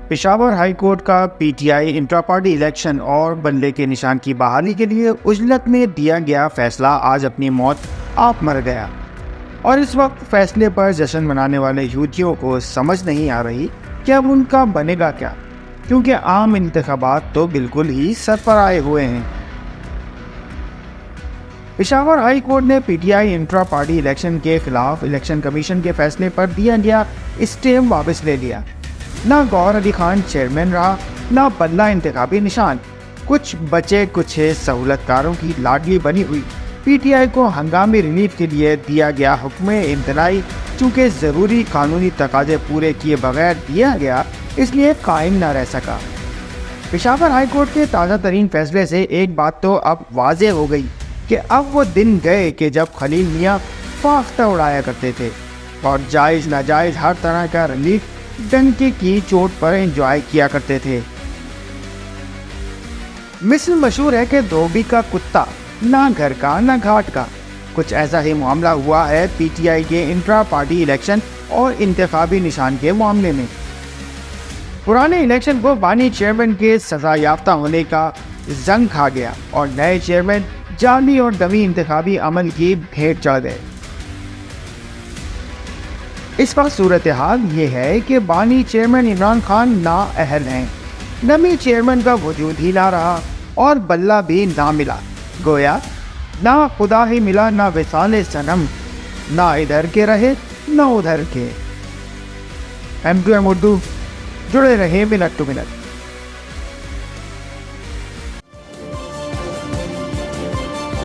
Peshawar high court کا P T I intra party election اور بنلے کے نشان کی بحالی کے لیے عجلت میں دیا گیا فیصلہ آج اپنی موت آپ مر گیا، اور اس وقت فیصلے پر جشن منانے والے یوتھیوں کو سمجھ نہیں آ رہی کہ اب ان کا بنے گا کیا، کیونکہ عام انتخابات تو بالکل ہی سر پر آئے ہوئے ہیں۔ پشاور ہائی کورٹ نے P T I intra party election کے خلاف الیکشن کمیشن کے فیصلے پر دیا گیا اسٹے واپس لے لیا۔ نہ گور علی خان چیئرمین رہا، نہ بدلہ انتخابی نشان، کچھ بچے کچھ سہولت کاروں کی لاڈلی بنی ہوئی پی ٹی آئی کو ہنگامی ریلیف کے لیے دیا گیا حکم امتناعی چونکہ ضروری قانونی تقاضے پورے کیے بغیر دیا گیا، اس لیے قائم نہ رہ سکا۔ پشاور ہائی کورٹ کے تازہ ترین فیصلے سے ایک بات تو اب واضح ہو گئی کہ اب وہ دن گئے کہ جب خلیل میاں فاختہ اڑایا کرتے تھے اور جائز ناجائز ہر طرح کا ریلیف ڈنکے کی چوٹ پر انجوائے کیا کرتے تھے۔ مثل مشہور ہے کہ دھوبی کا کتا نہ گھر کا نہ گھاٹ کا، کچھ ایسا ہی معاملہ ہوا ہے پی ٹی آئی کے انٹرا پارٹی الیکشن اور انتخابی نشان کے معاملے میں۔ پرانے الیکشن کو بانی چیئرمین کے سزا یافتہ ہونے کا زنگ کھا گیا اور نئے چیئرمین جعلی اور ڈمی انتخابی عمل کی بھیٹ چڑھ گئے۔ اس وقت صورتحال یہ ہے کہ بانی چیئرمین عمران خان نااہل ہیں، ڈمی چیئرمین کا وجود ہی نہ رہا اور بلہ بھی نہ ملا، گویا نہ خدا ہی ملا نہ وصال صنم، نہ ادھر کے رہے نہ ادھر کے۔ M2M اردو، جڑے رہے منٹ ٹو منٹ۔